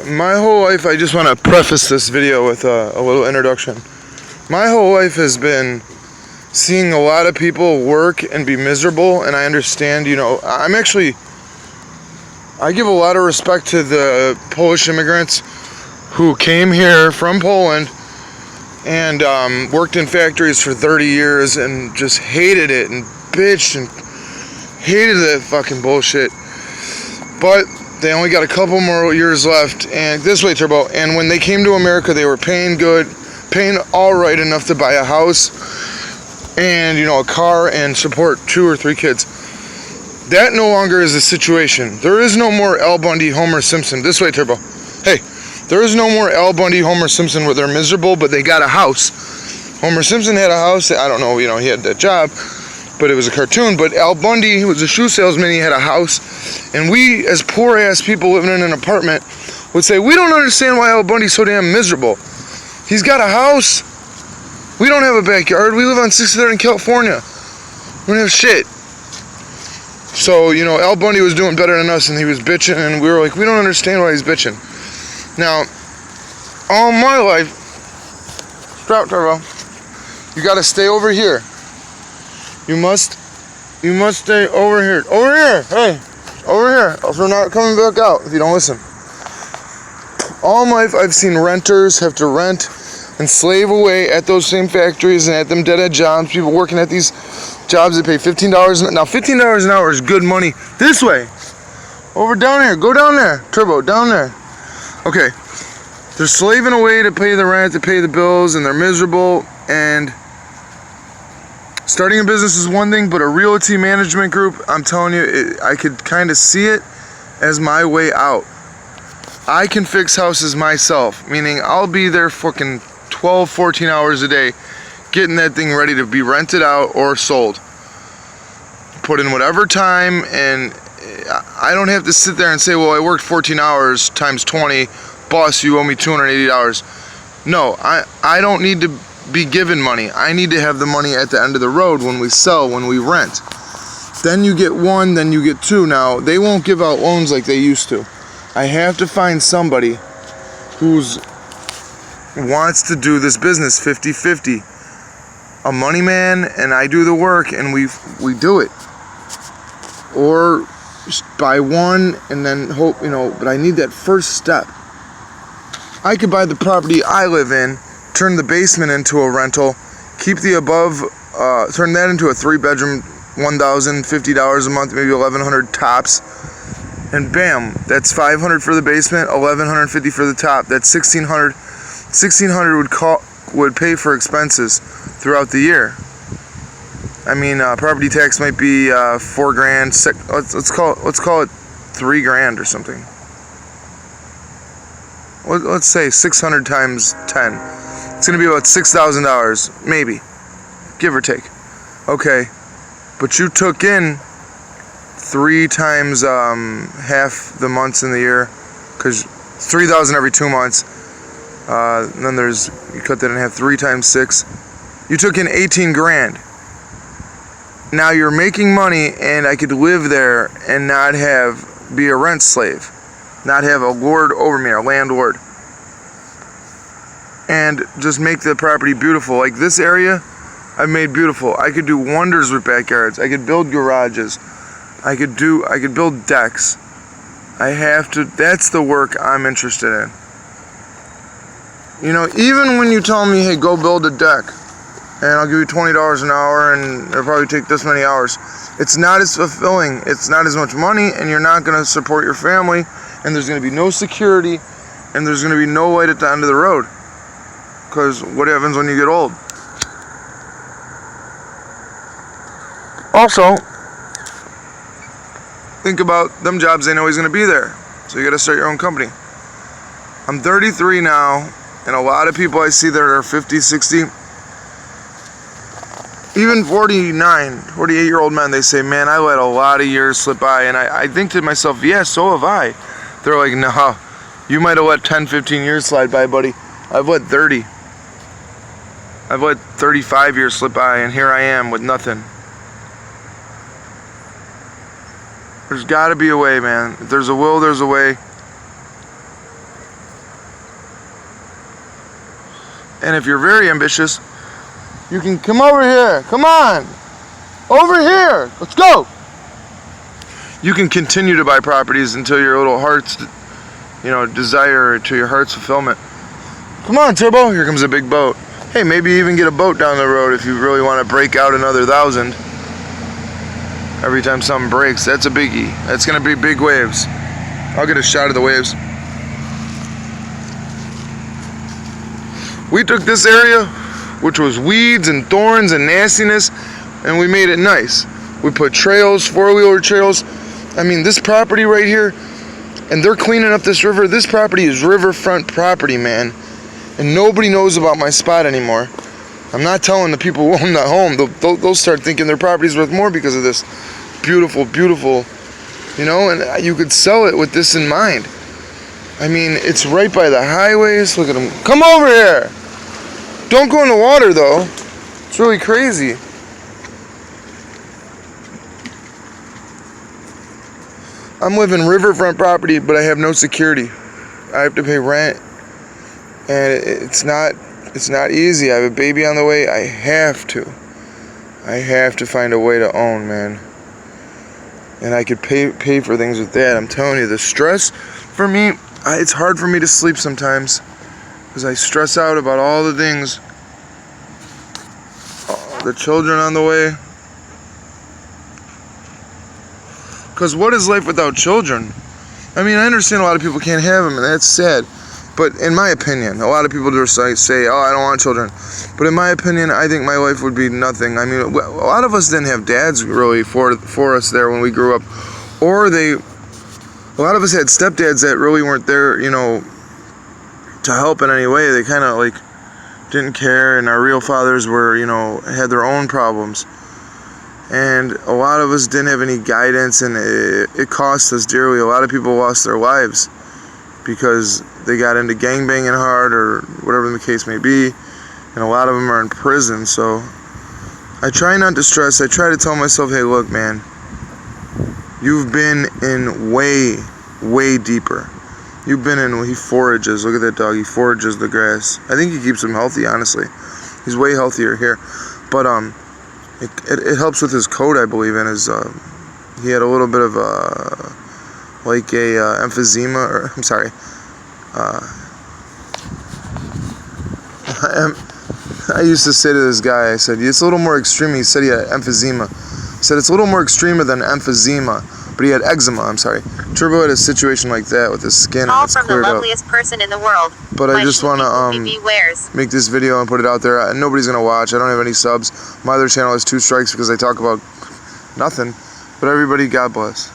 my whole life, I just want to preface this video with a little introduction. My whole life has been seeing a lot of people work and be miserable, and I understand, I give a lot of respect to the Polish immigrants who came here from Poland and worked in factories for 30 years and just hated it and bitched and hated that fucking bullshit. But they only got a couple more years left, and this way, Turbo, and when they came to America, they were paying all right enough to buy a house and, a car and support 2 or 3 kids. That no longer is the situation. There is no more Al Bundy, Homer Simpson. This way, Turbo. Hey, there is no more Al Bundy, Homer Simpson where they're miserable, but they got a house. Homer Simpson had a house. I don't know, he had that job, but it was a cartoon. But Al Bundy, he was a shoe salesman, he had a house. And we, as poor-ass people living in an apartment, would say, we don't understand why Al Bundy's so damn miserable. He's got a house. We don't have a backyard. We live on 63rd in California. We don't have shit. So, Al Bundy was doing better than us, and he was bitching, and we were like, we don't understand why he's bitching. Now, all my life, stop, Turbo. You gotta stay over here. You must stay over here. Over here, hey, over here. Else we're not coming back out if you don't listen. All my life, I've seen renters have to rent and slave away at those same factories and at them dead-end jobs. People working at these jobs that pay $15 an hour. Now, $15 an hour is good money. This way. Over down here. Go down there. Turbo, down there. Okay. They're slaving away to pay the rent, to pay the bills, and they're miserable. And starting a business is one thing, but a realty management group, I'm telling you, I could kind of see it as my way out. I can fix houses myself, meaning I'll be there fucking 12, 14 hours a day getting that thing ready to be rented out or sold. Put in whatever time, and I don't have to sit there and say, well, I worked 14 hours times 20, boss, you owe me $280. No, I don't need to be given money. I need to have the money at the end of the road when we sell, when we rent. Then you get 1, then you get 2. Now, they won't give out loans like they used to. I have to find somebody who's wants to do this business 50-50. A money man, and I do the work, and we do it. Or buy one and then hope, but I need that first step. I could buy the property I live in, turn the basement into a rental, keep the above, turn that into a 3-bedroom, $1,050 a month, maybe $1,100 tops, and bam, that's $500 for the basement, $1,150 for the top. That's $1,600. $1,600 would pay for expenses throughout the year. I mean, property tax might be $4,000. Let's call it $3,000 or something. Let's say 600 times 10. It's gonna be about $6,000, maybe, give or take. Okay, but you took in 3 times half the months in the year, because 3,000 every 2 months. Then you cut that in half, 3 times 6. You took in 18 grand. Now you're making money, and I could live there and not be a rent slave, not have a lord over me, a landlord, and just make the property beautiful. Like this area, I've made beautiful. I could do wonders with backyards. I could build garages. I could build decks. That's the work I'm interested in. Even when you tell me, hey, go build a deck, and I'll give you $20 an hour, and it'll probably take this many hours, it's not as fulfilling. It's not as much money, and you're not going to support your family, and there's going to be no security, and there's going to be no light at the end of the road. Because what happens when you get old? Also, think about them jobs they know he's going to be there. So you got to start your own company. I'm 33 now, and a lot of people I see that are 50, 60, even 49, 48-year-old men, they say, man, I let a lot of years slip by. And I think to myself, yeah, so have I. They're like, no, you might have let 10, 15 years slide by, buddy. I've let 30. I've let 35 years slip by, and here I am with nothing. There's got to be a way, man. If there's a will, there's a way. And if you're very ambitious, you can come over here. Come on. Over here. Let's go. You can continue to buy properties until your little heart's, desire, to your heart's fulfillment. Come on, Turbo. Here comes a big boat. Hey, maybe even get a boat down the road if you really want to break out another 1,000. Every time something breaks, that's a biggie. That's going to be big waves. I'll get a shot of the waves. We took this area, which was weeds and thorns and nastiness, and we made it nice. We put trails, four-wheeler trails. I mean, this property right here, and they're cleaning up this river. This property is riverfront property, man. And nobody knows about my spot anymore. I'm not telling the people who own that home. They'll start thinking their property's worth more because of this. Beautiful, beautiful, and you could sell it with this in mind. I mean, it's right by the highways. Look at them. Come over here. Don't go in the water, though. It's really crazy. I'm living riverfront property, but I have no security. I have to pay rent, and it's not easy. I have a baby on the way. I have to find a way to own, man. And I could pay for things with that. I'm telling you, the stress for me, it's hard for me to sleep sometimes because I stress out about all the things. The children on the way. Because what is life without children? I mean, I understand a lot of people can't have them, and that's sad. But in my opinion, a lot of people just say, oh, I don't want children. But in my opinion, I think my life would be nothing. I mean, a lot of us didn't have dads really for us there when we grew up. Or a lot of us had stepdads that really weren't there, to help in any way. They kind of didn't care, and our real fathers were, had their own problems. And a lot of us didn't have any guidance, and it cost us dearly. A lot of people lost their lives because they got into gangbanging hard or whatever the case may be, and a lot of them are in prison. So I try not to stress. I try to tell myself, hey, look, man, you've been in way, way deeper. You've been in, he forages. Look at that dog. He forages the grass. I think he keeps him healthy, honestly. He's way healthier here. But it helps with his coat, I believe, and his he had a little bit of emphysema, or I'm sorry, I used to say to this guy, I said, it's a little more extreme. He said he had emphysema. I said, it's a little more extreme than emphysema, but he had eczema, I'm sorry. Turbo had a situation like that with his skin, and it's cleared up. All from the loveliest person in the world. But I just want to make this video and put it out there. Nobody's going to watch. I don't have any subs. My other channel has 2 strikes because I talk about nothing. But everybody, God bless.